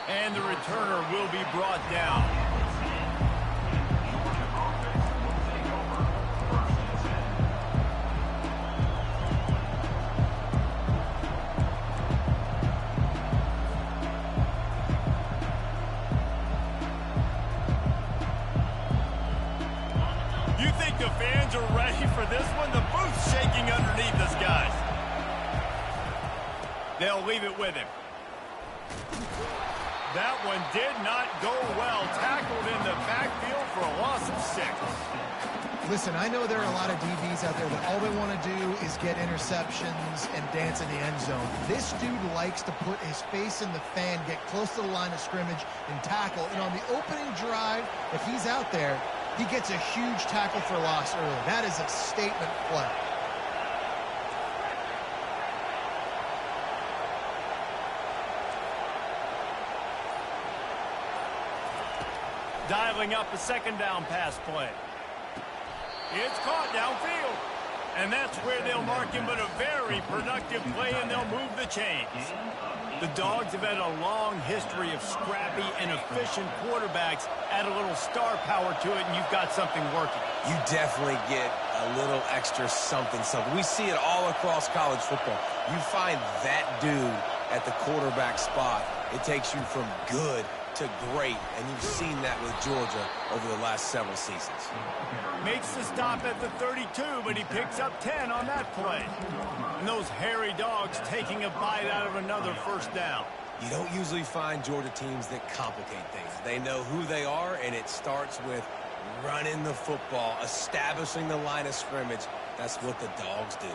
And the returner will be brought down. You think the fans are ready for this one? The booth's shaking underneath us, guys. They'll leave it with him. That one did not go well. Tackled in the backfield for a loss of 6. Listen, I know there are a lot of DBs out there that all they want to do is get interceptions and dance in the end zone. This dude likes to put his face in the fan, get close to the line of scrimmage, and tackle. And on the opening drive, if he's out there, he gets a huge tackle for loss early. That is a statement play. Dialing up a second down pass play. It's caught downfield. And that's where they'll mark him, but a very productive play, and they'll move the chains. The Dogs have had a long history of scrappy and efficient quarterbacks. Add a little star power to it, and you've got something working. You definitely get a little extra something. We see it all across college football. You find that dude at the quarterback spot, it takes you from good to great, and you've seen that with Georgia over the last several seasons. Makes the stop at the 32, but he picks up 10 on that play. And those hairy Dogs taking a bite out of another first down. You don't usually find Georgia teams that complicate things. They know who they are, and it starts with running the football, establishing the line of scrimmage. That's what the Dogs do.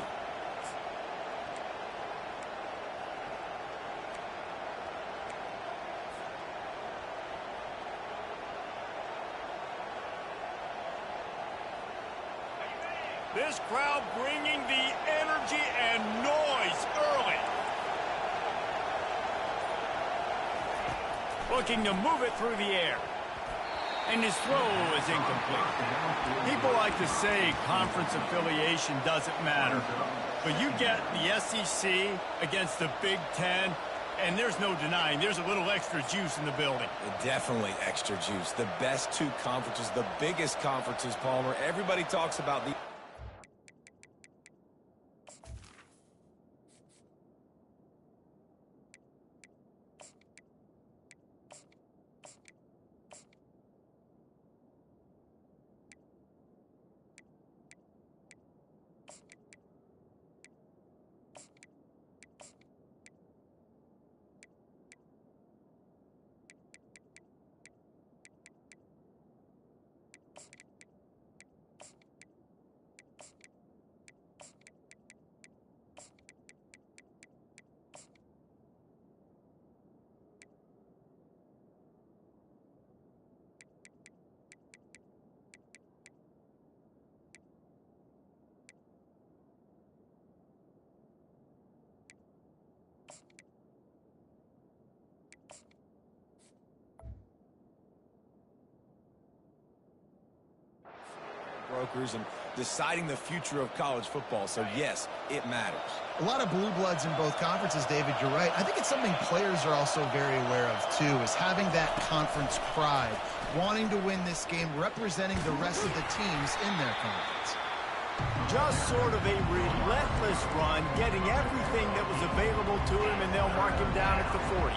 This crowd bringing the energy and noise early. Looking to move it through the air. And his throw is incomplete. People like to say conference affiliation doesn't matter. But you get the SEC against the Big Ten, and there's no denying there's a little extra juice in the building. Definitely extra juice. The best two conferences, the biggest conferences, Palmer. Everybody talks about the... brokers and deciding the future of college football. So, yes, it matters. A lot of blue bloods in both conferences, David, you're right. I think it's something players are also very aware of, too, is having that conference pride, wanting to win this game, representing the rest of the teams in their conference. Just sort of a relentless run, getting everything that was available to him, and they'll mark him down at the 40.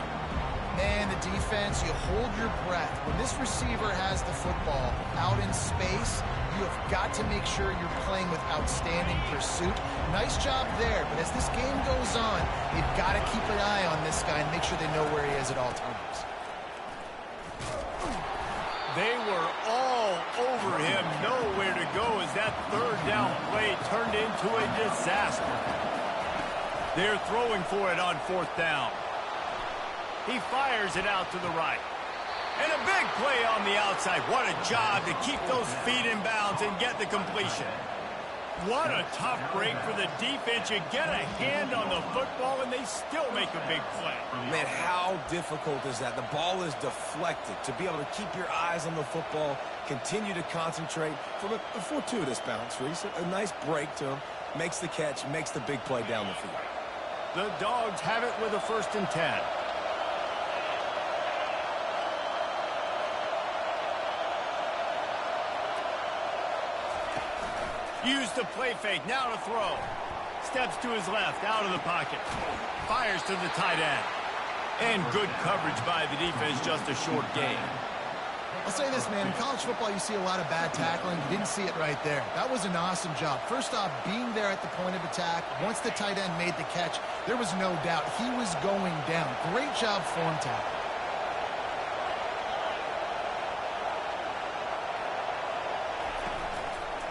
Man, the defense, you hold your breath. When this receiver has the football out in space, you have got to make sure you're playing with outstanding pursuit. Nice job there, but as this game goes on, they've got to keep an eye on this guy and make sure they know where he is at all times. They were all over him, nowhere to go as that third down play turned into a disaster. They're throwing for it on fourth down. He fires it out to the right. And a big play on the outside. What a job to keep those feet in bounds and get the completion. What a tough break for the defense. You get a hand on the football, and they still make a big play. Man, how difficult is that? The ball is deflected. To be able to keep your eyes on the football, continue to concentrate from a fortuitous bounce, Reese. A nice break to him. Makes the catch, makes the big play down the field. The Dogs have it with a 1st and 10. Use the play fake, now to throw. Steps to his left, out of the pocket. Fires to the tight end. And good coverage by the defense, just a short gain. I'll say this, man. In college football, you see a lot of bad tackling. You didn't see it right there. That was an awesome job. First off, being there at the point of attack. Once the tight end made the catch, there was no doubt he was going down. Great job form tackle.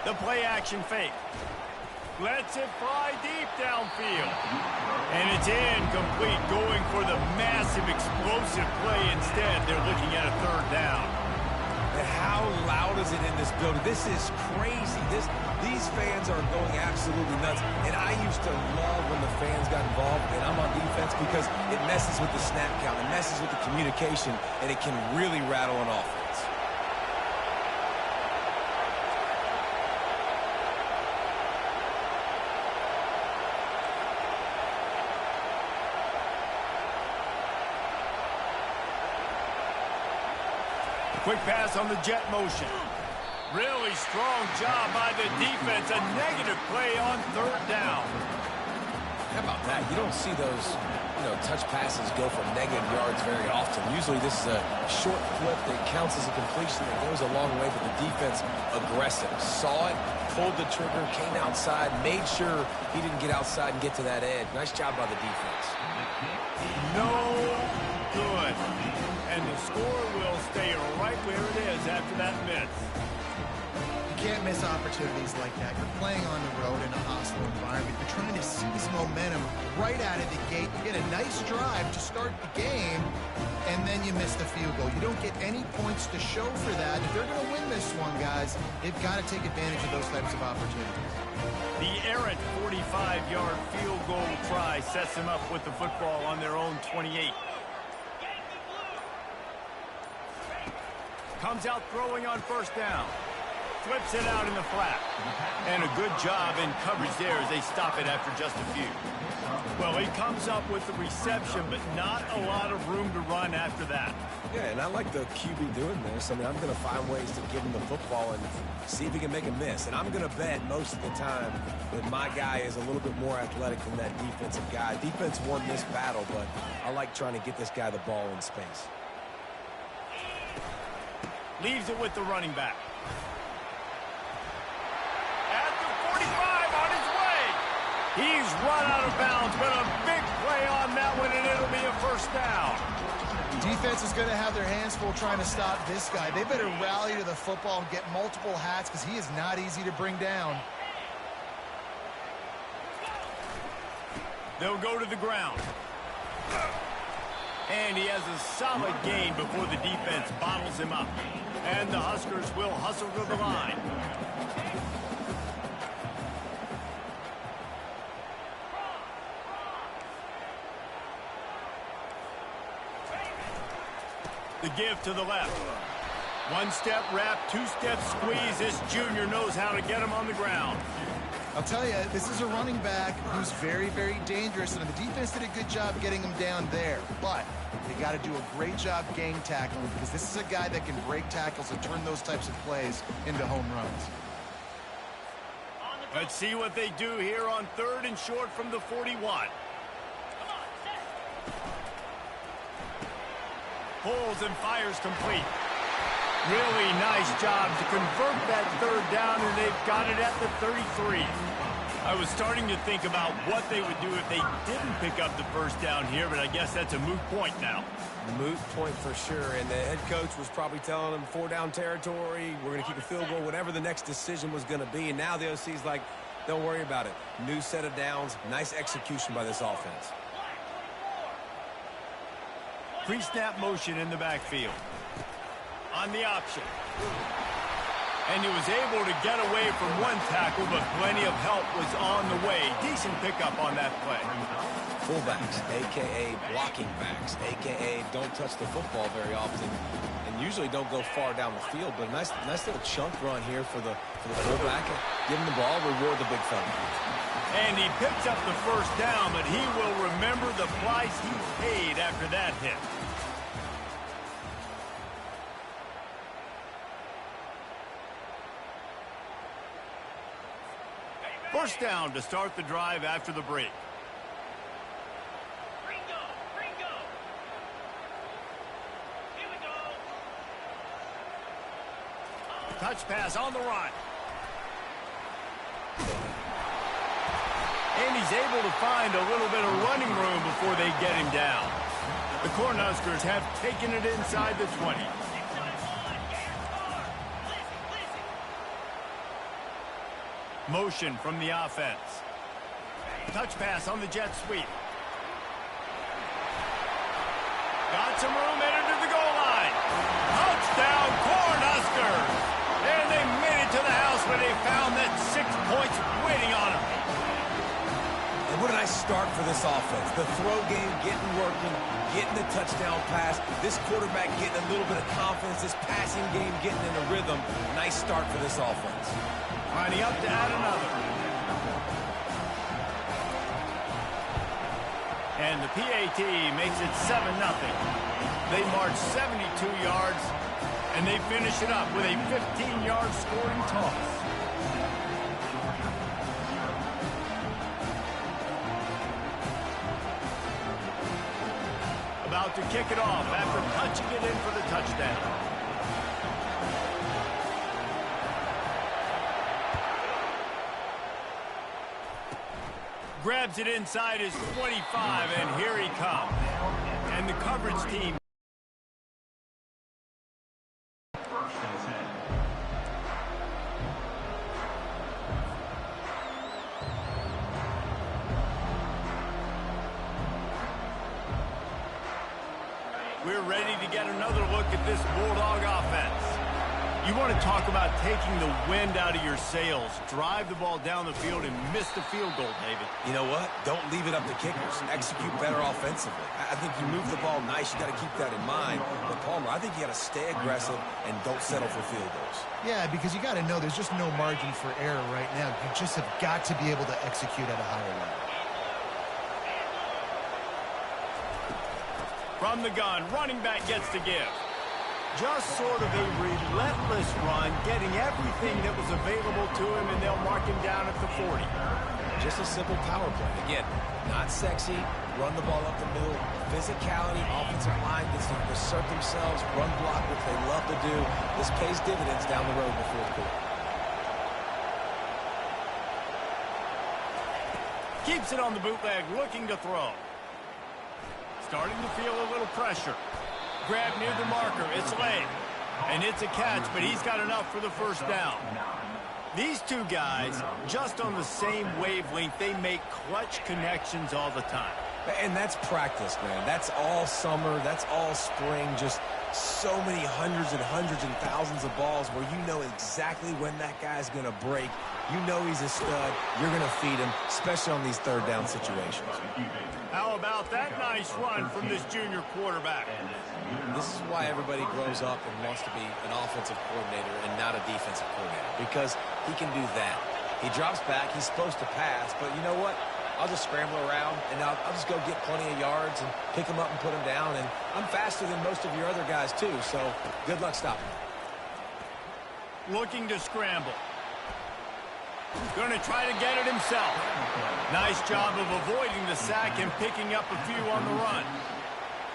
The play-action fake. Lets it fly deep downfield. And it's incomplete, going for the massive, explosive play instead. They're looking at a third down. And how loud is it in this building? This is crazy. These fans are going absolutely nuts. And I used to love when the fans got involved, and I'm on defense, because it messes with the snap count. It messes with the communication, and it can really rattle an offense. Quick pass on the jet motion. Really strong job by the defense. A negative play on third down. How about that? You don't see those, touch passes go for negative yards very often. Usually this is a short flip that counts as a completion that goes a long way, but the defense aggressive. Saw it, pulled the trigger, came outside, made sure he didn't get outside and get to that edge. Nice job by the defense. No good. And the score will stay right where it is after that miss. You can't miss opportunities like that. You're playing on the road in a hostile environment. You're trying to seize momentum right out of the gate. You get a nice drive to start the game, and then you miss the field goal. You don't get any points to show for that. If they're going to win this one, guys, they've got to take advantage of those types of opportunities. The errant 45-yard field goal try sets them up with the football on their own 28. Comes out throwing on first down. Flips it out in the flat. And a good job in coverage there as they stop it after just a few. Well, he comes up with the reception, but not a lot of room to run after that. Yeah, and I like the QB doing this. I mean, I'm going to find ways to give him the football and see if he can make a miss. And I'm going to bet most of the time that my guy is a little bit more athletic than that defensive guy. Defense won this battle, but I like trying to get this guy the ball in space. Leaves it with the running back. At the 45 on his way. He's run out of bounds, but a big play on that one, and it'll be a first down. Defense is going to have their hands full trying to stop this guy. They better rally to the football and get multiple hats because he is not easy to bring down. They'll go to the ground. And he has a solid gain before the defense bottles him up. And the Huskers will hustle to the line. The give to the left. One step wrap, two step squeeze. This junior knows how to get him on the ground. I'll tell you, this is a running back who's very, very dangerous, and the defense did a good job getting him down there. But they got to do a great job game tackling because this is a guy that can break tackles and turn those types of plays into home runs. Let's see what they do here on third and short from the 41. Pulls and fires complete. Really nice job to convert that third down, and they've got it at the 33. I was starting to think about what they would do if they didn't pick up the first down here, but I guess that's a moot point now. Moot point for sure, and the head coach was probably telling them 4-down territory, we're going to keep a field goal, whatever the next decision was going to be, and now the OC's like, don't worry about it. New set of downs, nice execution by this offense. Pre-snap motion in the backfield. On the option. And he was able to get away from one tackle, but plenty of help was on the way. Decent pickup on that play. Fullbacks, a.k.a. blocking backs, a.k.a. don't touch the football very often, and usually don't go far down the field, but a nice little chunk run here for the fullback. Give him the ball, reward the big fella. And he picks up the first down, but he will remember the price he paid after that hit. First down to start the drive after the break. Touch pass on the run. And he's able to find a little bit of running room before they get him down. The Cornhuskers have taken it inside the 20. Motion from the offense. Touch pass on the jet sweep. Got some room headed to the goal line. Touchdown, Cornhuskers! And they made it to the house when they found that 6 points waiting on them. And what a nice start for this offense. The throw game getting working, getting the touchdown pass. This quarterback getting a little bit of confidence. This passing game getting in a rhythm. Nice start for this offense. Lining up to add another. And the PAT makes it 7-0. They march 72 yards, and they finish it up with a 15-yard scoring toss. About to kick it off after punching it in for the touchdown. Grabs it inside his 25, and here he comes. And the coverage team. We're ready to get another look at this Bulldog offense. You want to talk about taking the wind out of your sails. Drive the ball down the field and miss the field goal, David. You know what? Don't leave it up to kickers. Execute better offensively. I think you move the ball nice. You got to keep that in mind. But, Palmer, I think you got to stay aggressive and don't settle for field goals. Yeah, because you got to know there's just no margin for error right now. You just have got to be able to execute at a higher level. From the gun, running back gets to give. Just sort of a relentless run, getting everything that was available to him, and they'll mark him down at the 40. Just a simple power play. Again, not sexy, run the ball up the middle, physicality, offensive line gets to assert themselves, run block, which they love to do. This pays dividends down the road in the fourth quarter. Keeps it on the bootleg, looking to throw. Starting to feel a little pressure. Grab near the marker, it's late. And it's a catch, but he's got enough for the first down. These two guys, just on the same wavelength, they make clutch connections all the time. And that's practice, man. That's all summer. That's all spring. Just so many hundreds and thousands of balls where you know exactly when that guy's going to break. You know he's a stud. You're going to feed him, especially on these third down situations. How about that nice run from this junior quarterback? This is why everybody grows up and wants to be an offensive coordinator and not a defensive coordinator, because he can do that. He drops back. He's supposed to pass, but you know what? I'll just scramble around, and I'll just go get plenty of yards and pick him up and put him down. And I'm faster than most of your other guys, too, so good luck stopping him. Looking to scramble. Going to try to get it himself. Nice job of avoiding the sack and picking up a few on the run.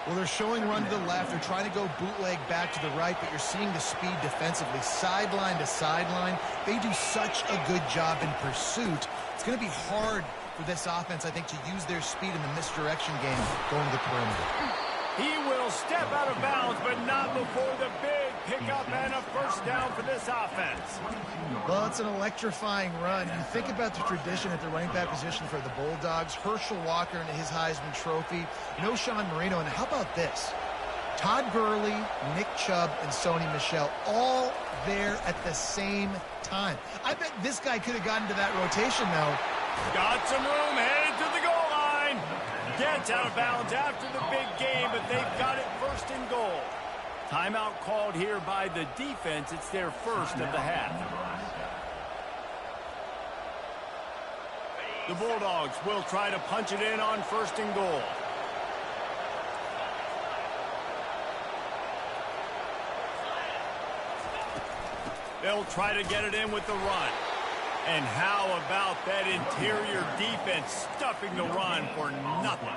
Well, they're showing run to the left. They're trying to go bootleg back to the right, but you're seeing the speed defensively, sideline to sideline. They do such a good job in pursuit. It's going to be hard for this offense, I think, to use their speed in the misdirection game going to the perimeter. He will step out of bounds, but not before the big pickup and a first down for this offense. Well, it's an electrifying run. You think about the tradition at the running back position for the Bulldogs. Herschel Walker and his Heisman Trophy. No Sean Marino. And how about this? Todd Gurley, Nick Chubb, and Sony Michel all there at the same time. I bet this guy could have gotten to that rotation now. Got some room, headed to the goal line. Gets out of bounds after the big game, but they've got it first and goal. Timeout called here by the defense. It's their first of the half. The Bulldogs will try to punch it in on first and goal. They'll try to get it in with the run. And how about that interior defense stuffing the run for nothing?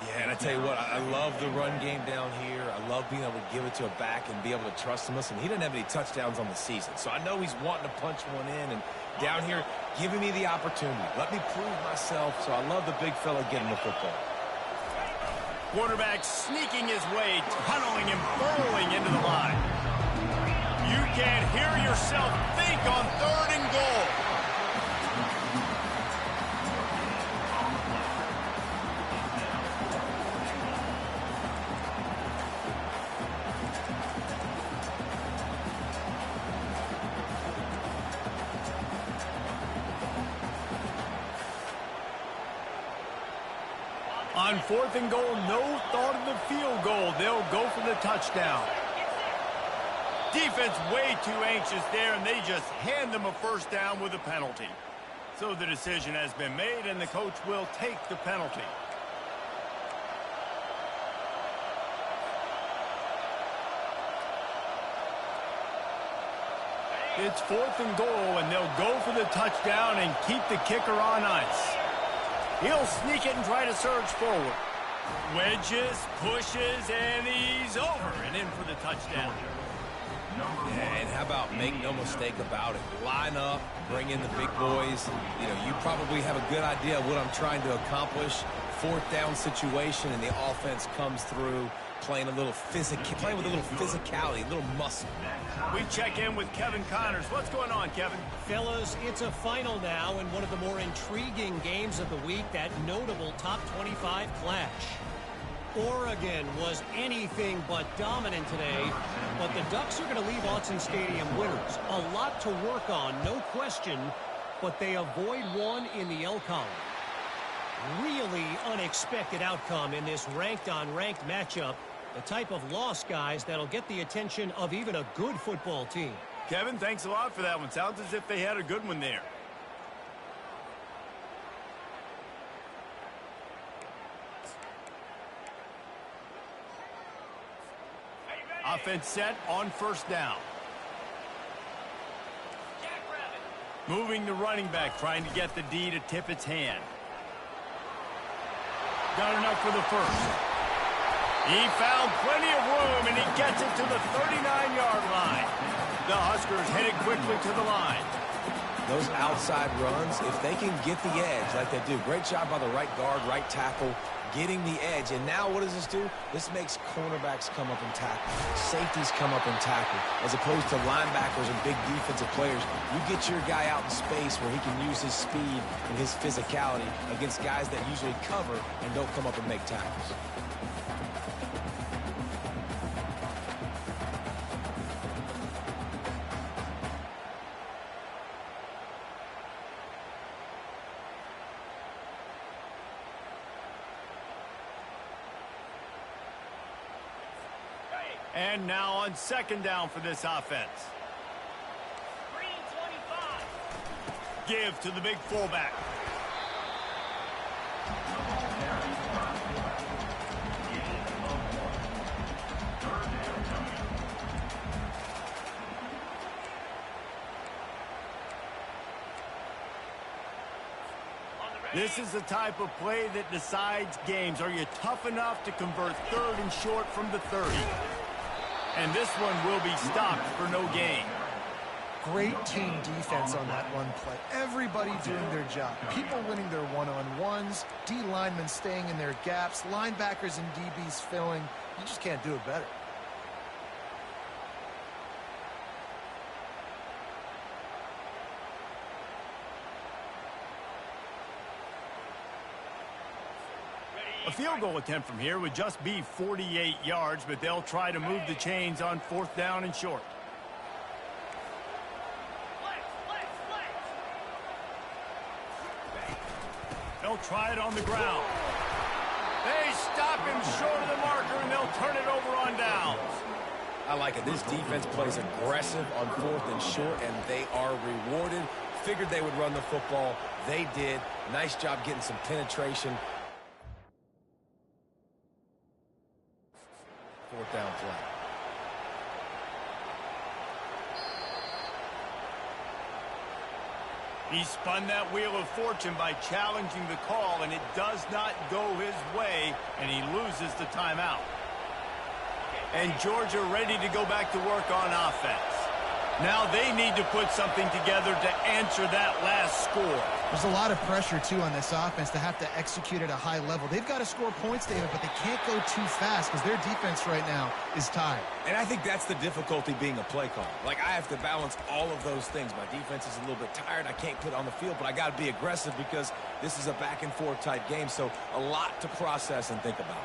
Yeah, and I tell you what, I love the run game down here. I love being able to give it to a back and be able to trust him. Listen, he didn't have any touchdowns on the season, so I know he's wanting to punch one in. And down here, giving me the opportunity. Let me prove myself, so I love the big fella getting the football. Quarterback sneaking his way, tunneling and burrowing into the line. You can't hear yourself think on 3rd and goal. On 4th and goal, no thought of the field goal. They'll go for the touchdown. Defense way too anxious there, and they just hand them a first down with a penalty. So the decision has been made, and the coach will take the penalty. It's 4th and goal, and they'll go for the touchdown and keep the kicker on ice. He'll sneak it and try to surge forward. Wedges, pushes, and he's over and in for the touchdown. Yeah, and how about make no mistake about it? Line up, bring in the big boys. You know, you probably have a good idea of what I'm trying to accomplish. 4th down situation, and the offense comes through playing with a little physicality, a little muscle. We check in with Kevin Connors. What's going on, Kevin? Fellas, it's a final now in one of the more intriguing games of the week, that notable top 25 clash. Oregon was anything but dominant today, but the Ducks are going to leave Autzen Stadium winners. A lot to work on, no question, but they avoid one in the L column. Really unexpected outcome in this ranked-on-ranked matchup. The type of loss, guys, that'll get the attention of even a good football team. Kevin, thanks a lot for that one. Sounds as if they had a good one there. Offense set on 1st down. Moving the running back, trying to get the D to tip its hand. Got enough for the first. He found plenty of room, and he gets it to the 39-yard line. The Huskers headed quickly to the line. Those outside runs, if they can get the edge like they do, great job by the right guard, right tackle, getting the edge. And now what does this do? This makes cornerbacks come up and tackle. Safeties come up and tackle. As opposed to linebackers and big defensive players, you get your guy out in space where he can use his speed and his physicality against guys that usually cover and don't come up and make tackles. And now on 2nd down for this offense. Give to the big fullback. This is the type of play that decides games. Are you tough enough to convert 3rd and short from the 30? And this one will be stopped for no gain. Great team defense on that one play. Everybody doing their job. People winning their one-on-ones, D linemen staying in their gaps, linebackers and DBs filling. You just can't do it better. A field goal attempt from here would just be 48 yards, but they'll try to move the chains on 4th down and short. They'll try it on the ground. They stop him short of the marker, and they'll turn it over on downs. I like it. This defense plays aggressive on 4th and short, and they are rewarded. Figured they would run the football. They did. Nice job getting some penetration. 4th down play. He spun that wheel of fortune by challenging the call, and it does not go his way, and he loses the timeout. And Georgia ready to go back to work on offense. Now they need to put something together to answer that last score. There's a lot of pressure, too, on this offense to have to execute at a high level. They've got to score points, David, but they can't go too fast because their defense right now is tired. And I think that's the difficulty being a play caller. Like, I have to balance all of those things. My defense is a little bit tired. I can't put it on the field, but I got to be aggressive because this is a back-and-forth type game, so a lot to process and think about.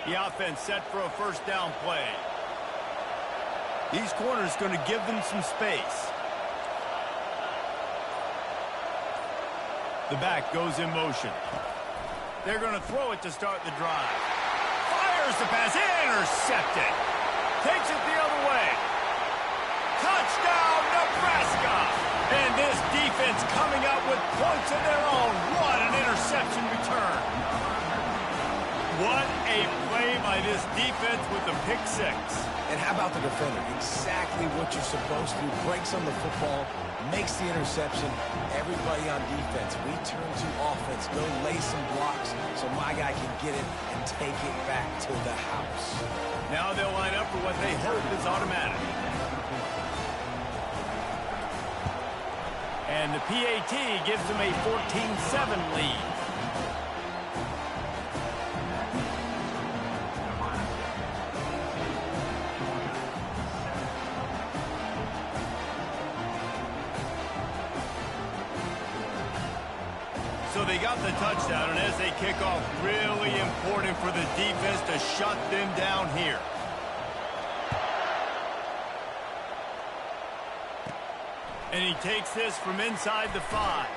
The offense set for a first down play. These corners going to give them some space. The back goes in motion. They're going to throw it to start the drive. Fires the pass. Intercepted. Takes it the other way. Touchdown, Nebraska. And this defense coming up with points of their own. What an interception return. What a play by this defense with the pick six. And how about the defender? Exactly what you're supposed to do. Breaks on the football, makes the interception. Everybody on defense, we turn to offense. Go lay some blocks so my guy can get it and take it back to the house. Now they'll line up for what they hope is automatic. And the PAT gives them a 14-7 lead. So they got the touchdown, and as they kick off, really important for the defense to shut them down here. And he takes this from inside the 5.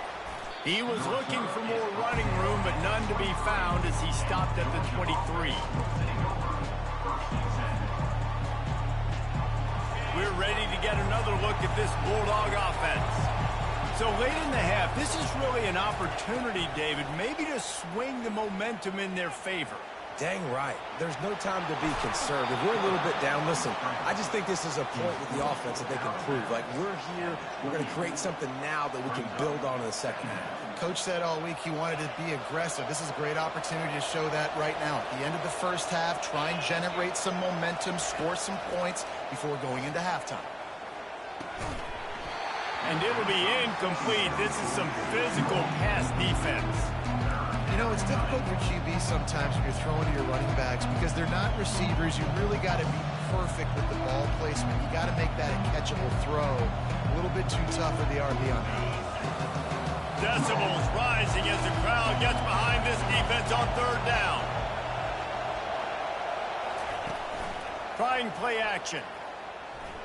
He was looking for more running room, but none to be found as he stopped at the 23. We're ready to get another look at this Bulldog offense. So late in the half, this is really an opportunity, David, maybe to swing the momentum in their favor. Dang right. There's no time to be conservative. We're a little bit down. Listen, I just think this is a point with the offense that they can prove. Like, we're here, we're going to create something now that we can build on in the second half. Coach said all week he wanted to be aggressive. This is a great opportunity to show that right now. At the end of the first half, try and generate some momentum, score some points before going into halftime. And it'll be incomplete. This is some physical pass defense. You know, it's difficult for QB sometimes when you're throwing to your running backs because they're not receivers. You really got to be perfect with the ball placement. You got to make that a catchable throw. A little bit too tough for the RB on that. Decibels rising as the crowd gets behind this defense on third down. Trying play action.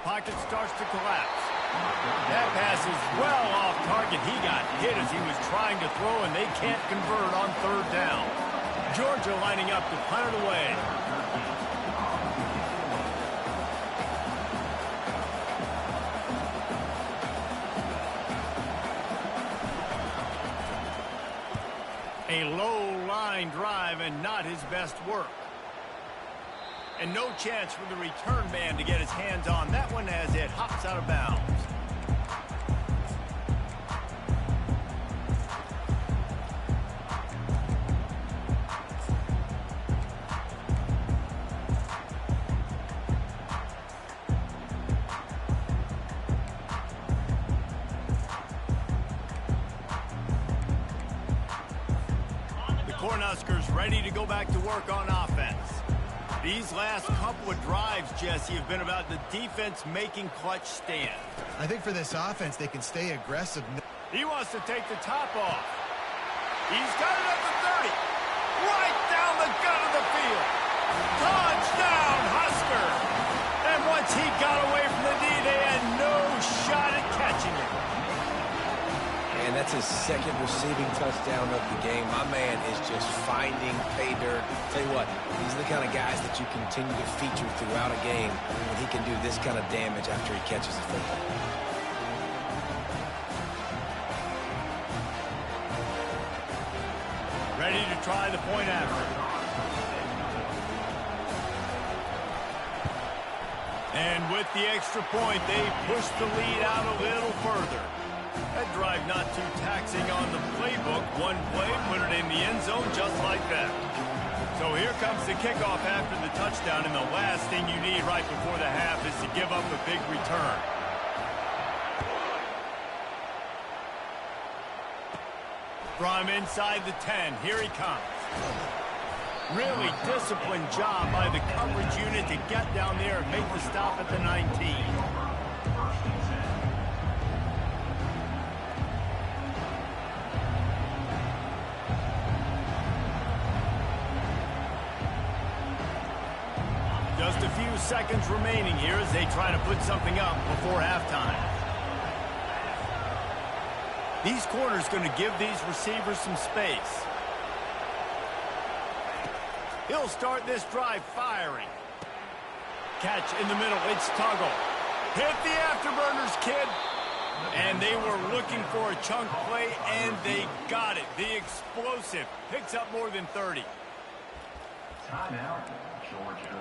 Pocket starts to collapse. That pass is well off target. He got hit as he was trying to throw, and they can't convert on third down. Georgia lining up to punt it away. A low line drive and not his best work. And no chance for the return man to get his hands on that one as it hops out of bounds. The Cornhuskers ready to go back to work on offense. These last couple of drives, Jesse, have been about the defense making clutch stands. I think for this offense, they can stay aggressive. He wants to take the top off. He's got it at the 30. Right down the gut of the field. Touchdown, Husker. And once he got away from the D, they had no shot at catching it. And that's his second receiving touchdown of the game. My man is just finding pay dirt. Tell you what, these are the kind of guys that you continue to feature throughout a game when he can do this kind of damage after he catches the football. Ready to try the point after. And with the extra point, they push the lead out a little further. That drive not too taxing on the playbook. One play, put it in the end zone just like that. So here comes the kickoff after the touchdown, and the last thing you need right before the half is to give up a big return. From inside the 10, here he comes. Really disciplined job by the coverage unit to get down there and make the stop at the 19. Just a few seconds remaining here as they try to put something up before halftime. These corners going to give these receivers some space. He'll start this drive firing. Catch in the middle. It's Tuggle. Hit the afterburners, kid. And they were looking for a chunk play, and they got it. The explosive picks up more than 30. Timeout, Georgia.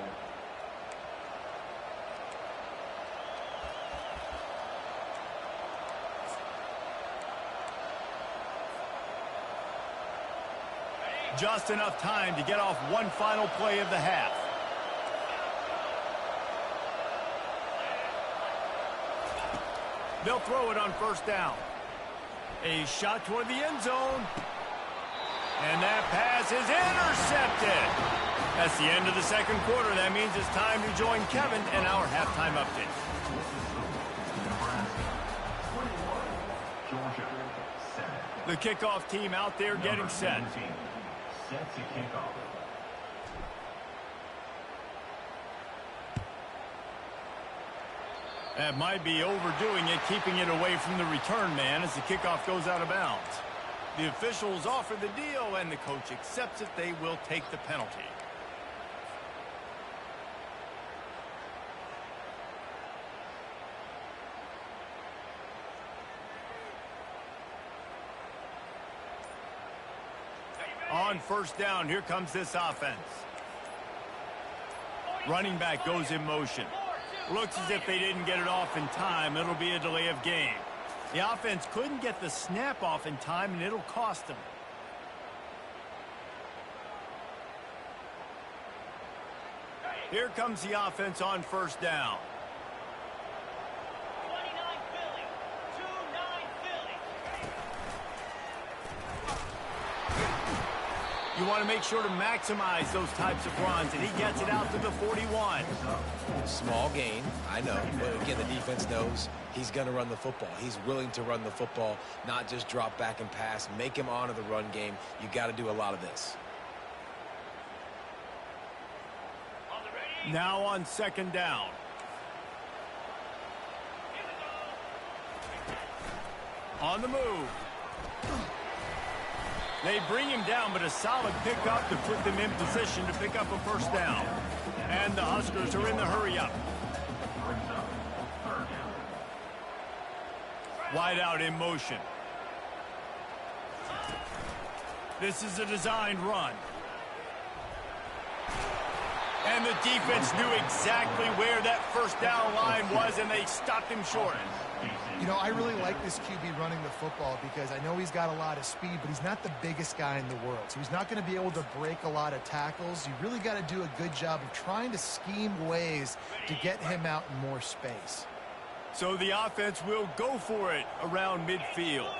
Just enough time to get off one final play of the half. They'll throw it on first down. A shot toward the end zone. And that pass is intercepted. That's the end of the second quarter. That means it's time to join Kevin and our halftime update. The kickoff team out there getting set. Set to kick off. That might be overdoing it, keeping it away from the return man as the kickoff goes out of bounds. The officials offer the deal, and the coach accepts it. They will take the penalty. On first down, here comes this offense. Running back goes in motion. Looks as if they didn't get it off in time. It'll be a delay of game. The offense couldn't get the snap off in time, and it'll cost them. Here comes the offense on first down. 29 Philly. 2-9 Philly. You want to make sure to maximize those types of runs, and he gets it out to the 41. Small gain, I know, but again, the defense knows he's going to run the football. He's willing to run the football, not just drop back and pass, make him honor the run game. You got to do a lot of this. Now on second down. On the move. They bring him down, but a solid pickup to put them in position to pick up a first down. And the Huskers are in the hurry-up. Wide out in motion. This is a designed run. And the defense knew exactly where that first down line was, and they stopped him short. You know, I really like this QB running the football because I know he's got a lot of speed, but he's not the biggest guy in the world. So he's not going to be able to break a lot of tackles. You really got to do a good job of trying to scheme ways to get him out in more space. So the offense will go for it around midfield.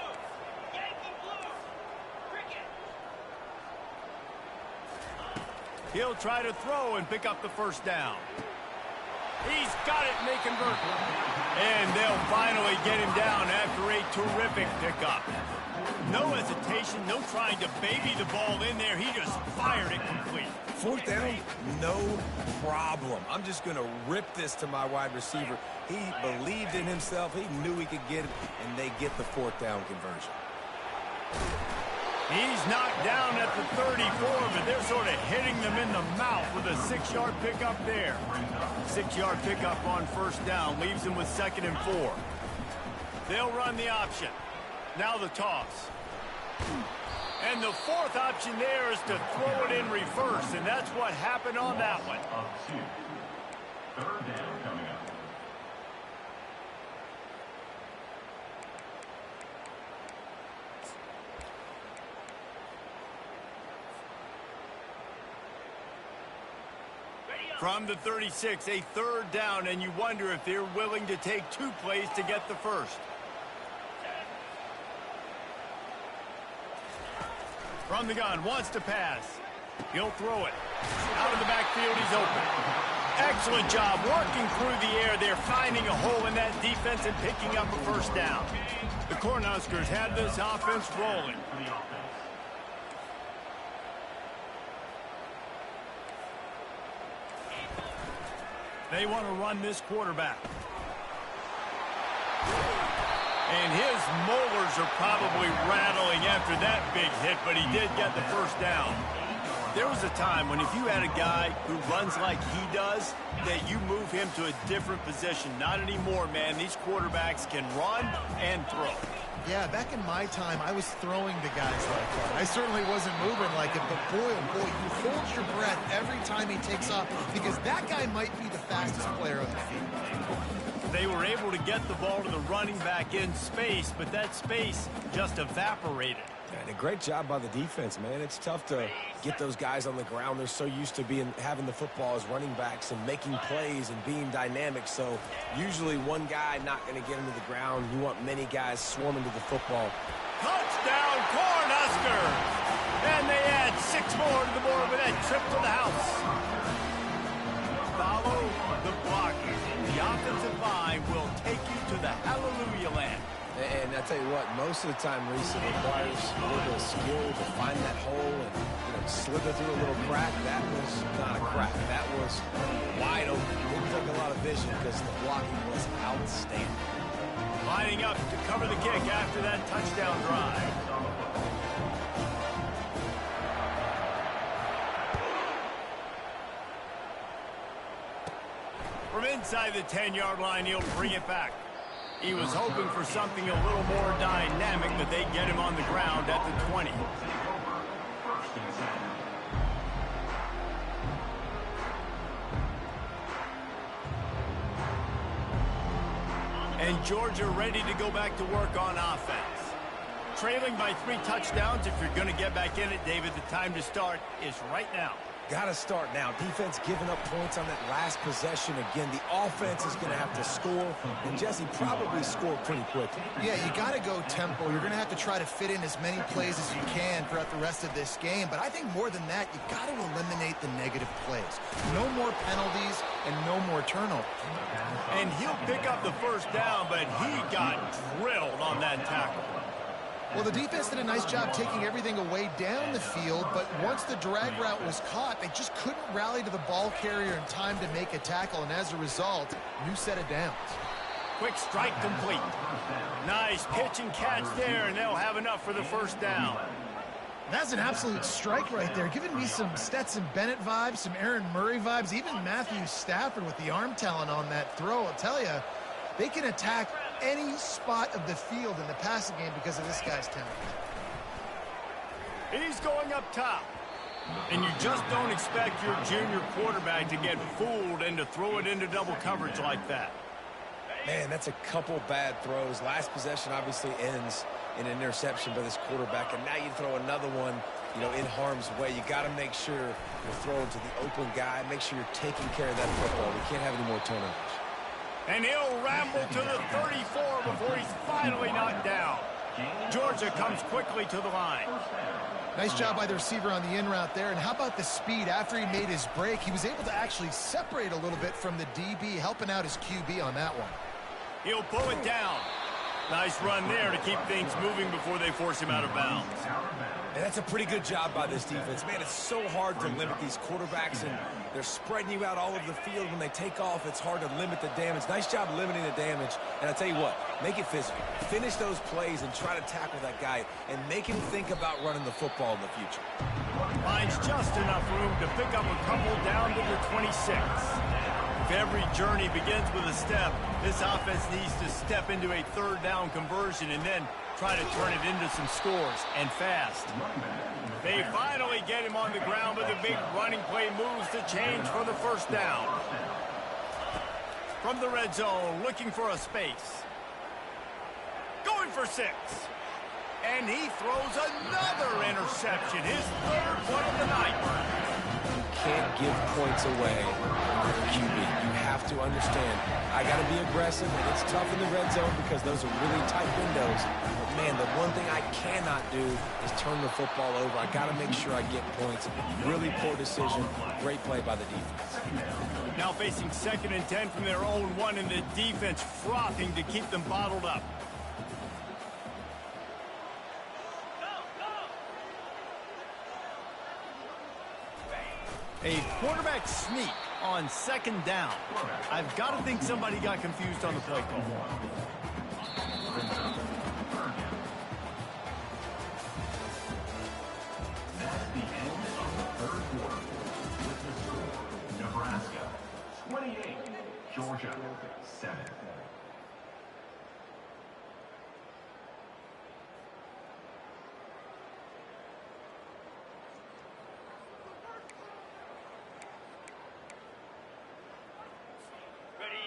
He'll try to throw and pick up the first down. He's got it, and they convert. And they'll finally get him down after a terrific pickup. No hesitation, no trying to baby the ball in there. He just fired it complete. Fourth down, no problem. I'm just going to rip this to my wide receiver. He believed in himself. He knew he could get it, and they get the fourth down conversion. He's knocked down at the 34, but they're sort of hitting them in the mouth with a 6-yard pickup there. 6-yard pickup on first down leaves them with 2nd and 4. They'll run the option. Now the toss. And the fourth option there is to throw it in reverse, and that's what happened on that one. Third down coming up. From the 36, a third down, and you wonder if they're willing to take 2 plays to get the first. From the gun, wants to pass. He'll throw it. Out of the backfield, he's open. Excellent job working through the air there, finding a hole in that defense and picking up a first down. The Cornhuskers had this offense rolling. They want to run this quarterback. And his molars are probably rattling after that big hit, but he did get the first down. There was a time when if you had a guy who runs like he does, that you move him to a different position. Not anymore, man. These quarterbacks can run and throw. Yeah, back in my time, I was throwing to guys like that. I certainly wasn't moving like it, but boy, oh boy, you hold your breath every time he takes off because that guy might be the fastest player on the field. They were able to get the ball to the running back in space, but that space just evaporated. And a great job by the defense, man. It's tough to get those guys on the ground. They're so used to having the football as running backs and making plays and being dynamic. So usually one guy not going to get into the ground. You want many guys swarming to the football. Touchdown, Cornhuskers! And they add 6 more to the board with that trip to the house. Follow the blocking. The offensive line will take you to the hallelujah land. And I tell you what, most of the time, Reese, it requires a little bit of skill to find that hole and slither through a little crack. That was not a crack. That was wide open. It took a lot of vision because the blocking was outstanding. Lining up to cover the kick after that touchdown drive. From inside the 10-yard line, he'll bring it back. He was hoping for something a little more dynamic, but they get him on the ground at the 20. And Georgia ready to go back to work on offense. Trailing by 3 touchdowns. If you're going to get back in it, David, the time to start is right now. Got to start now. Defense giving up points on that last possession. Again, the offense is going to have to score, and Jesse probably scored pretty quickly. Yeah, you got to go tempo. You're going to have to try to fit in as many plays as you can throughout the rest of this game. But I think more than that, you've got to eliminate the negative plays. No more penalties and no more turnovers. And he'll pick up the first down, but he got drilled on that tackle. Well, the defense did a nice job taking everything away down the field, but once the drag route was caught, they just couldn't rally to the ball carrier in time to make a tackle, and as a result, new set of downs. Quick strike complete. Nice pitch and catch there, and they'll have enough for the first down. That's an absolute strike right there, giving me some Stetson Bennett vibes, some Aaron Murray vibes, even Matthew Stafford with the arm talent on that throw. I'll tell you, they can attack any spot of the field in the passing game because of this guy's talent. He's going up top. And you just don't expect your junior quarterback to get fooled and to throw it into double coverage like that. Man, that's a couple bad throws. Last possession obviously ends in an interception by this quarterback, and now you throw another one, in harm's way. You got to make sure you're throwing to the open guy. Make sure you're taking care of that football. We can't have any more turnovers. And he'll ramble to the 34 before he's finally knocked down. Georgia comes quickly to the line. Nice job by the receiver on the in route there. And how about the speed? After he made his break, he was able to actually separate a little bit from the DB, helping out his QB on that one. He'll pull it down. Nice run there to keep things moving before they force him out of bounds. And that's a pretty good job by this defense. Man, it's so hard to limit these quarterbacks, and they're spreading you out all over the field. When they take off, it's hard to limit the damage. Nice job limiting the damage. And I tell you what, make it physical. Finish those plays and try to tackle that guy and make him think about running the football in the future. Finds just enough room to pick up a couple down to the 26. If every journey begins with a step, this offense needs to step into a third down conversion and then try to turn it into some scores, and fast. They finally get him on the ground, but the big running play moves to change for the first down. From the red zone, looking for a space. Going for 6. And he throws another interception, his third one of the night. can't give points away when you're a QB. You have to understand, I got to be aggressive, and it's tough in the red zone because those are really tight windows. But, man, the one thing I cannot do is turn the football over. I got to make sure I get points. Really poor decision. Great play by the defense. Now facing 2nd and 10 from their own 1, and the defense frothing to keep them bottled up. A quarterback sneak on 2nd down. I've got to think somebody got confused on the play call. That's the end of the 3rd quarter. With the score, Nebraska 28, Georgia 7.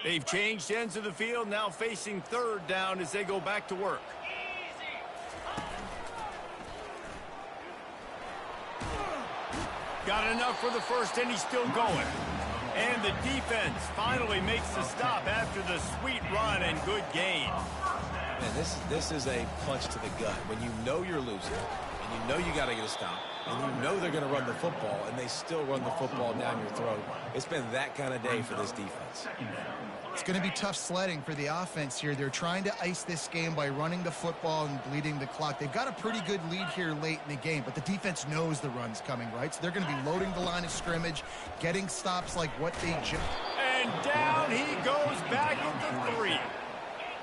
They've changed ends of the field, now facing 3rd down as they go back to work. Got enough for the first, and he's still going. And the defense finally makes the stop after the sweet run and good gain. Man, this is a punch to the gut. When you know you're losing, and you know you got to get a stop, and you know they're going to run the football, and they still run the football down your throat. It's been that kind of day for this defense. It's going to be tough sledding for the offense here. They're trying to ice this game by running the football and bleeding the clock. They've got a pretty good lead here late in the game, but the defense knows the run's coming, right? So they're going to be loading the line of scrimmage, getting stops like what they just... And down he goes back into 3.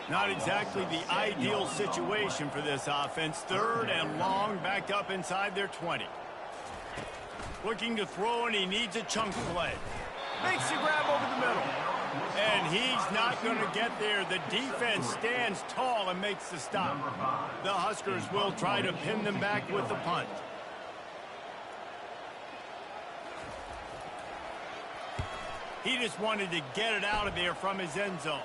Not exactly the ideal situation for this offense. 3rd and long, backed up inside their 20. Looking to throw, and he needs a chunk play. Makes the grab over the middle. And he's not going to get there. The defense stands tall and makes the stop. The Huskers will try to pin them back with the punt. He just wanted to get it out of there from his end zone.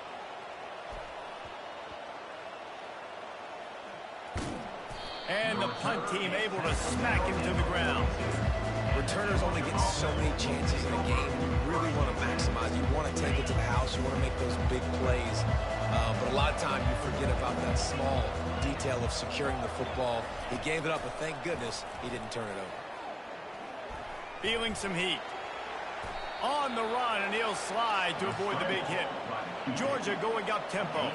And the punt team able to smack him to the ground. Returners only get so many chances in a game. You really want to maximize. You want to take it to the house. You want to make those big plays. But a lot of time you forget about that small detail of securing the football. He gave it up, but thank goodness he didn't turn it over. Feeling some heat. On the run, and he'll slide to avoid the big hit. Georgia going up tempo.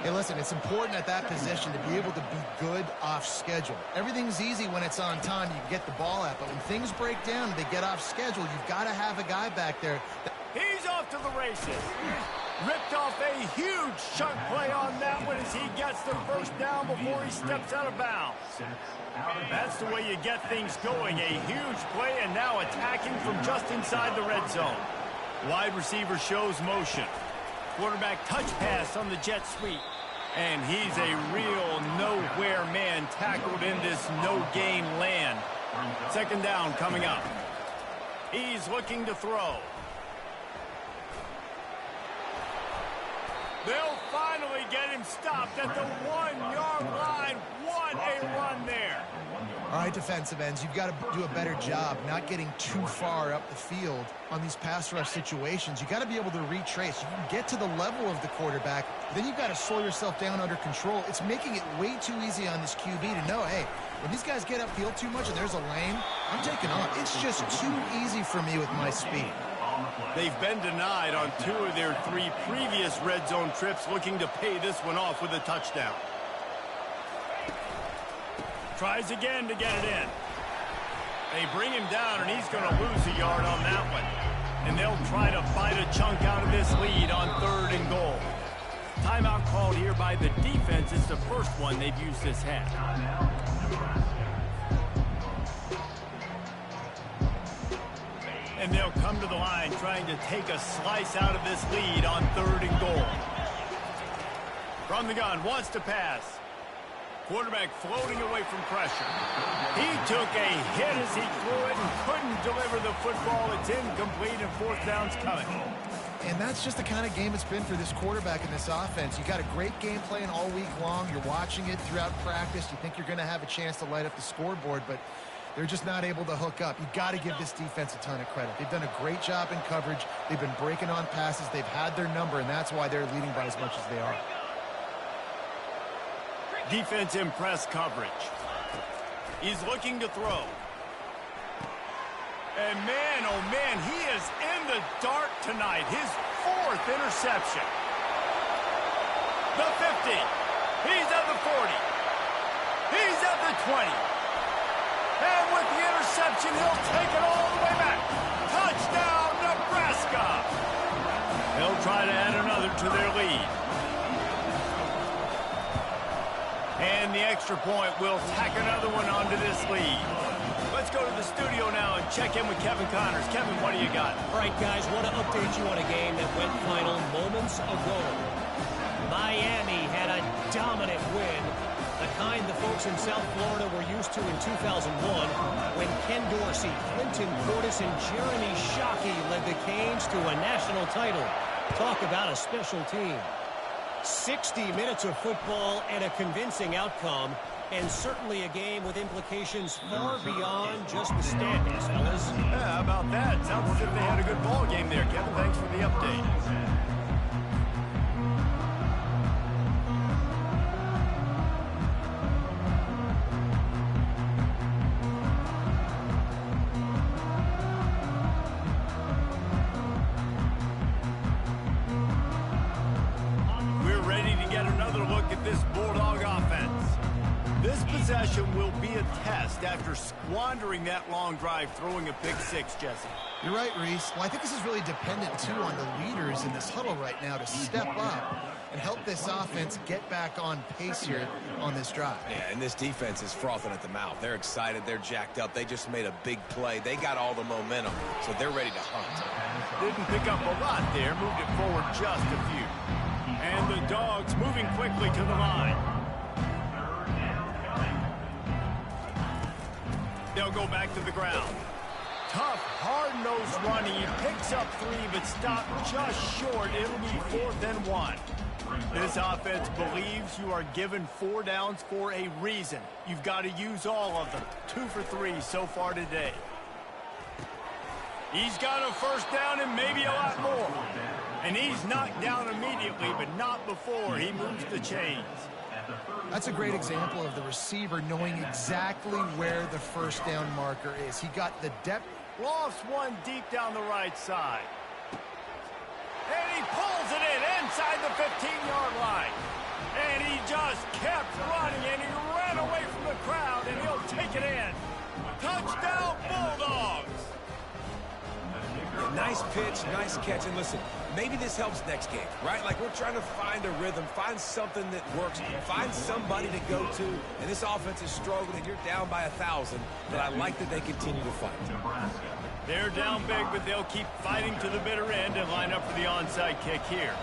Hey, listen, it's important at that position to be able to be good off schedule. Everything's easy when it's on time. You can get the ball out. But when things break down and they get off schedule, you've got to have a guy back there. He's off to the races. Ripped off a huge chunk play on that one as he gets the first down before he steps out of bounds. That's the way you get things going. A huge play, and now attacking from just inside the red zone. Wide receiver shows motion. Quarterback touch pass on the jet sweep. And he's a real nowhere man tackled in this no-gain land. 2nd down coming up. He's looking to throw. They'll finally get him stopped at the 1-yard line. What a run there. All right, defensive ends, you've got to do a better job not getting too far up the field on these pass rush situations. You've got to be able to retrace. You can get to the level of the quarterback, then you've got to slow yourself down under control. It's making it way too easy on this QB to know, hey, when these guys get upfield too much and there's a lane, I'm taking off. It's just too easy for me with my speed. They've been denied on 2 of their 3 previous red zone trips, looking to pay this one off with a touchdown. Tries again to get it in. They bring him down, and he's going to lose a yard on that one. And they'll try to bite a chunk out of this lead on 3rd and goal. Timeout called here by the defense. It's the first one they've used this half. And they'll come to the line trying to take a slice out of this lead on 3rd and goal. From the gun, wants to pass. Quarterback floating away from pressure. He took a hit as he threw it and couldn't deliver the football. It's incomplete, and 4th down's coming. And that's just the kind of game it's been for this quarterback in this offense. You got a great game plan all week long. You're watching it throughout practice. You think you're going to have a chance to light up the scoreboard, but They're just not able to hook up. You got to give this defense a ton of credit. They've done a great job in coverage. They've been breaking on passes. They've had their number, and that's why they're leading by as much as they are. Defense in press coverage. He's looking to throw. And man, oh man, he is in the dark tonight. His 4th interception. The 50. He's at the 40. He's at the 20. And with the interception, he'll take it all the way back. Touchdown, Nebraska. They'll try to add another to their lead. And the extra point will tack another one onto this lead. Let's go to the studio now and check in with Kevin Connors. Kevin, what do you got? All right, guys, want to update you on a game that went final moments ago. Miami had a dominant win, the kind the folks in South Florida were used to in 2001 when Ken Dorsey, Clinton Portis, and Jeremy Shockey led the Canes to a national title. Talk about a special team. 60 minutes of football and a convincing outcome, and certainly a game with implications far beyond just the standings, fellas. Yeah, how about that? Sounds as if they had a good ball game there, Kevin. Thanks for the update. Will be a test after squandering that long drive, throwing a pick six, Jesse. You're right, Reese. Well, I think this is really dependent, too, on the leaders in this huddle right now to step up and help this offense get back on pace here on this drive. Yeah, and this defense is frothing at the mouth. They're excited. They're jacked up. They just made a big play. They got all the momentum, so they're ready to hunt. Didn't pick up a lot there. Moved it forward just a few. And the Dogs moving quickly to the line. They'll go back to the ground. Tough, hard-nosed running. He picks up 3, but stopped just short. It'll be 4th and 1. This offense believes you are given 4 downs for a reason. You've got to use all of them. 2 for 3 so far today. He's got a first down and maybe a lot more. And he's knocked down immediately, but not before he moves the chains. That's a great example of the receiver knowing exactly where the first down marker is. He got the depth. Lost one deep down the right side. And he pulls it in inside the 15-yard line. And he just kept running, and he ran away from the crowd, and he'll take it in. Touchdown, Bulldogs! Nice pitch, nice catch, and listen, maybe this helps next game, right? Like, we're trying to find a rhythm, find something that works, find somebody to go to, and this offense is struggling. You're down by 1,000, but I like that they continue to fight. They're down big, but they'll keep fighting to the bitter end and line up for the onside kick here.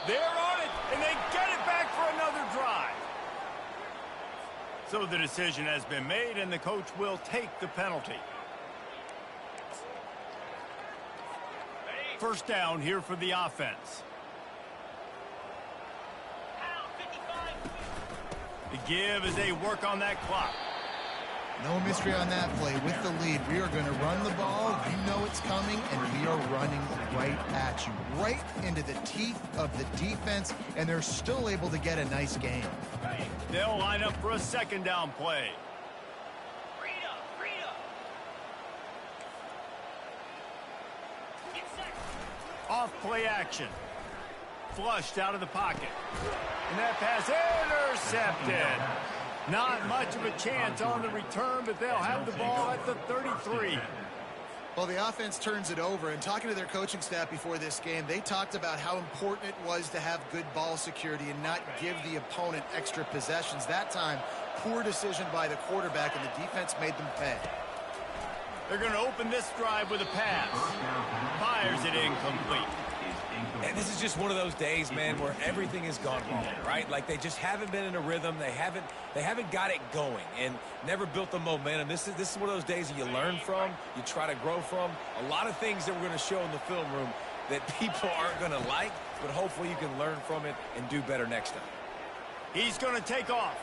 They're on it, and they get it back for another drive. So the decision has been made, and the coach will take the penalty. First down here for the offense. The give as they work on that clock. No mystery on that play. With the lead, we are going to run the ball. You know it's coming, and we are running right at you. Right into the teeth of the defense, and they're still able to get a nice game. They'll line up for a second down play. Off play action. Flushed out of the pocket. And that pass intercepted. Not much of a chance on the return, but they'll have the ball at the 33. Well, the offense turns it over, and talking to their coaching staff before this game, they talked about how important it was to have good ball security and not give the opponent extra possessions. That time, poor decision by the quarterback, and the defense made them pay. They're going to open this drive with a pass. Fires it incomplete. And this is just one of those days, man, where everything has gone wrong, right? Like, they just haven't been in a rhythm. They haven't got it going and never built the momentum. This is one of those days that you learn from, you try to grow from. A lot of things that we're going to show in the film room that people aren't going to like, but hopefully you can learn from it and do better next time. He's going to take off.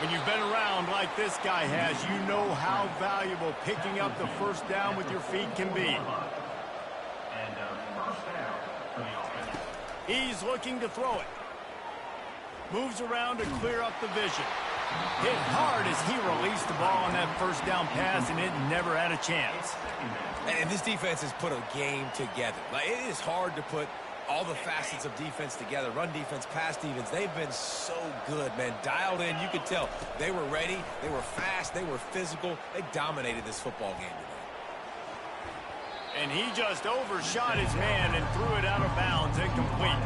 When you've been around like this guy has, you know how valuable picking up the first down with your feet can be. And first down for the offense. He's looking to throw it. Moves around to clear up the vision. Hit hard as he released the ball on that first down pass, and it never had a chance. And this defense has put a game together. Like, it is hard to put all the facets of defense together. Run defense, pass defense. They've been so good, man. Dialed in. You could tell they were ready. They were fast. They were physical. They dominated this football game today. And he just overshot his man and threw it out of bounds, incomplete.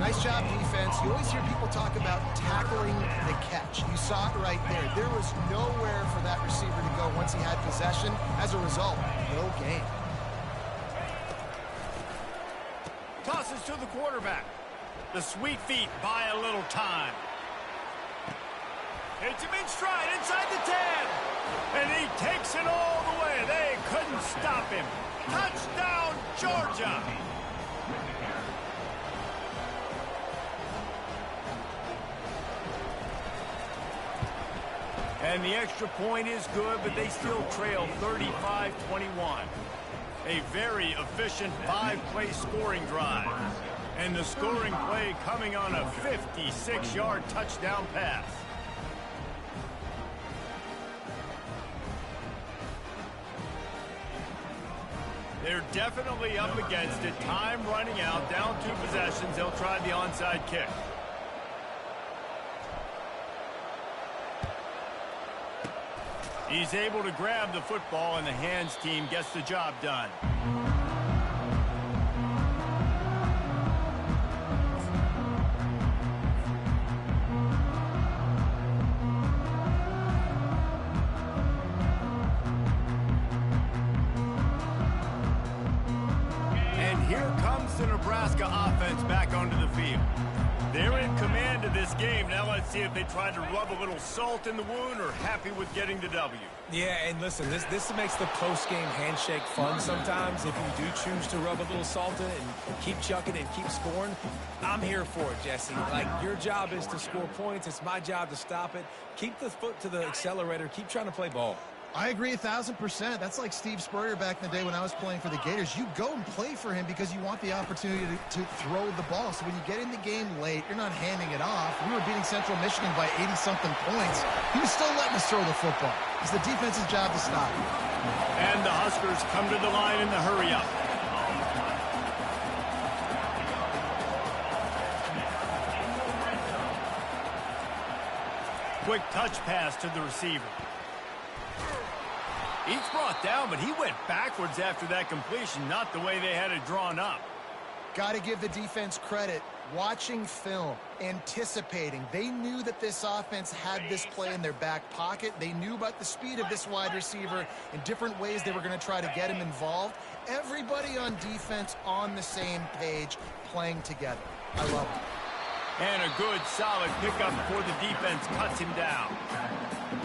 Nice job, defense. You always hear people talk about tackling the catch. You saw it right there. There was nowhere for that receiver to go once he had possession. As a result, no gain. Tosses to the quarterback. The sweet feet buy a little time. Hits him in stride inside the 10. And he takes it all the way. They couldn't stop him. Touchdown, Georgia. And the extra point is good, but they still trail 35-21. A very efficient 5-play scoring drive. And the scoring play coming on a 56-yard touchdown pass. They're definitely up against it. Time running out, down 2 possessions. They'll try the onside kick. He's able to grab the football, and the hands team gets the job done. And here comes the Nebraska offense back onto the field. They're in command of this game. Now let's see if they try to rub a little salt in the wound or happy with getting the W. Yeah, and listen, this makes the post-game handshake fun sometimes. If you do choose to rub a little salt in it and keep chucking and keep scoring, I'm here for it, Jesse. Like, your job is to score points. It's my job to stop it. Keep the foot to the accelerator. Keep trying to play ball. I agree 1,000%. That's like Steve Spurrier back in the day when I was playing for the Gators. You go and play for him because you want the opportunity to throw the ball. So when you get in the game late, you're not handing it off. We were beating Central Michigan by 80-something points. He was still letting us throw the football. It's the defense's job to stop it. And the Huskers come to the line in the hurry-up. Quick touch pass to the receiver. He's brought down, but he went backwards after that completion, not the way they had it drawn up. Got to give the defense credit. Watching film, anticipating. They knew that this offense had this play in their back pocket. They knew about the speed of this wide receiver in different ways they were going to try to get him involved. Everybody on defense on the same page, playing together. I love it. And a good, solid pickup before the defense cuts him down.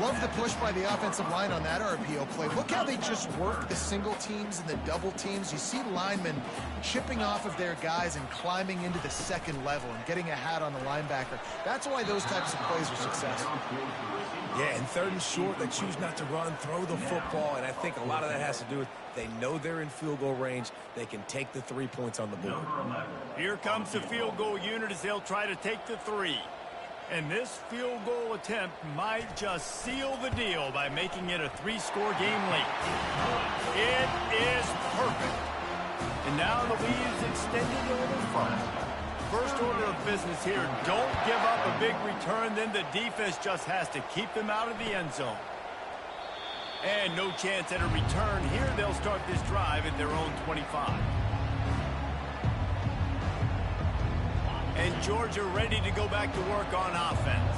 Love the push by the offensive line on that RPO play. Look how they just work the single teams and the double teams. You see linemen chipping off of their guys and climbing into the second level and getting a hat on the linebacker. That's why those types of plays are successful. Yeah, and 3rd and short, they choose not to run, throw the football, and I think a lot of that has to do with they know they're in field goal range. They can take the 3 points on the board. Here comes the field goal unit as they'll try to take the 3. And this field goal attempt might just seal the deal by making it a 3-score game late. It is perfect. And now the lead is extended a little further. First order of business here, don't give up a big return, then the defense just has to keep them out of the end zone. And no chance at a return here. They'll start this drive at their own 25. And Georgia ready to go back to work on offense.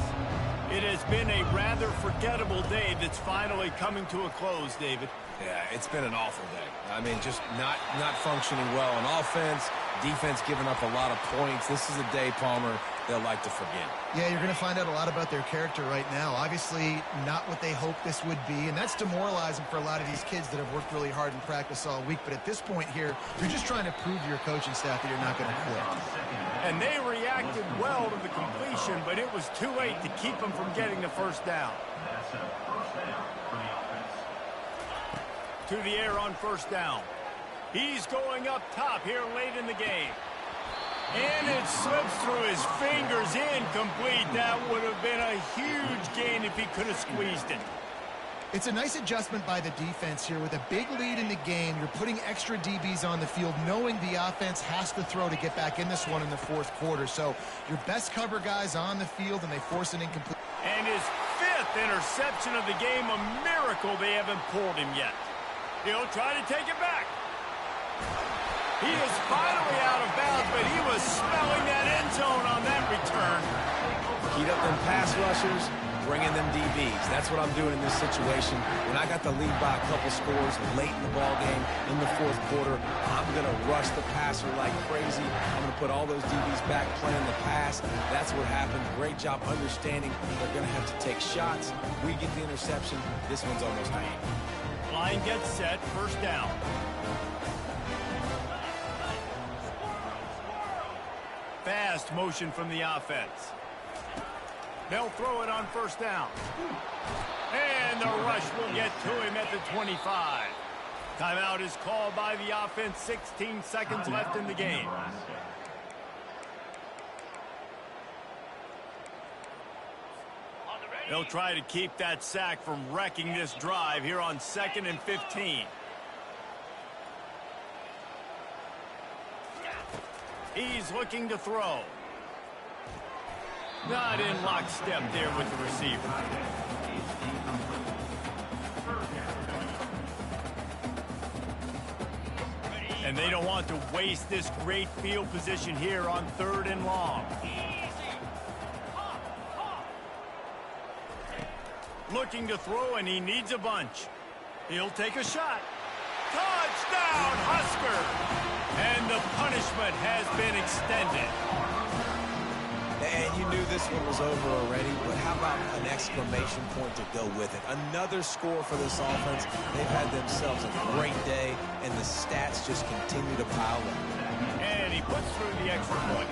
It has been a rather forgettable day that's finally coming to a close, David. Yeah, it's been an awful day. I mean, just not functioning well on offense. Defense giving up a lot of points. This is a day, Palmer, they'll like to forget. Yeah, you're going to find out a lot about their character right now. Obviously, not what they hoped this would be, and that's demoralizing for a lot of these kids that have worked really hard in practice all week. But at this point here, you're just trying to prove to your coaching staff that you're not going to quit. And they reacted well to the completion, but it was too late to keep them from getting the first down. That's a first down for the offense. To the air on first down. He's going up top here late in the game. And it slips through his fingers, incomplete. That would have been a huge gain if he could have squeezed it. It's a nice adjustment by the defense here. With a big lead in the game, you're putting extra DBs on the field, knowing the offense has to throw to get back in this one in the fourth quarter. So your best cover guys on the field, and they force an incomplete. And his 5th interception of the game, a miracle they haven't pulled him yet. He'll try to take it back. He is finally out of bounds, but he was smelling that end zone on that return. Heat up them pass rushers, bring in them DBs. That's what I'm doing in this situation. When I got the lead by a couple scores late in the ball game, in the fourth quarter, I'm going to rush the passer like crazy. I'm going to put all those DBs back playing the pass. That's what happened. Great job understanding they're going to have to take shots. We get the interception. This one's almost a game. Line gets set, first down. Fast motion from the offense. They'll throw it on first down. And the rush will get to him at the 25. Timeout is called by the offense. 16 seconds left in the game. They'll try to keep that sack from wrecking this drive here on 2nd and 15. He's looking to throw. Not in lockstep there with the receiver. And they don't want to waste this great field position here on 3rd and long. Looking to throw, and he needs a bunch. He'll take a shot. Touchdown, Husker! And the punishment has been extended. And you knew this one was over already, but how about an exclamation point to go with it? Another score for this offense. They've had themselves a great day, and the stats just continue to pile up. And he puts through the extra point.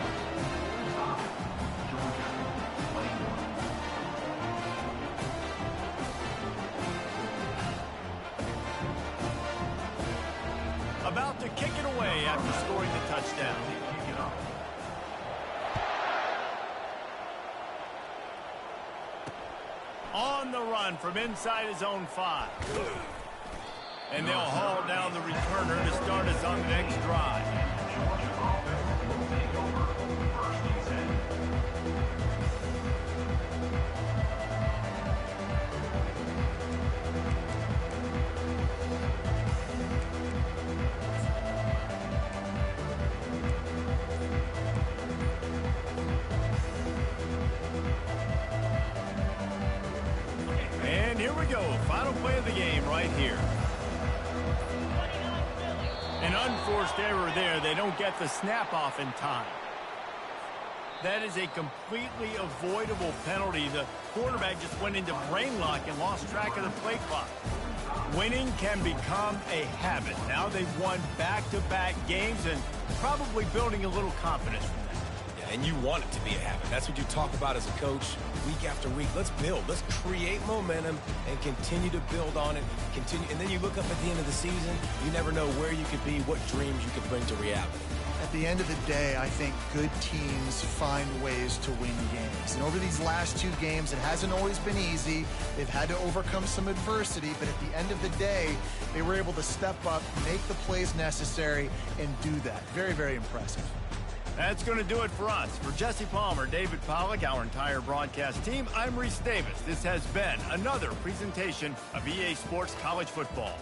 About to kick it away after scoring the touchdown. On the run from inside his own 5. And they'll haul down the returner to start us on the next drive. And here we go, final play of the game right here. An unforced error there. They don't get the snap off in time. That is a completely avoidable penalty. The quarterback just went into brain lock and lost track of the play clock. Winning can become a habit. Now they've won back-to-back games and probably building a little confidence from that. And you want it to be a habit. That's what you talk about as a coach week after week. Let's build. Let's create momentum and continue to build on it. And then you look up at the end of the season, you never know where you could be, what dreams you could bring to reality. At the end of the day, I think good teams find ways to win games. And over these last 2 games, it hasn't always been easy. They've had to overcome some adversity, but at the end of the day, they were able to step up, make the plays necessary, and do that. Very, very impressive. That's going to do it for us. For Jesse Palmer, David Pollack, our entire broadcast team, I'm Reese Davis. This has been another presentation of EA Sports College Football.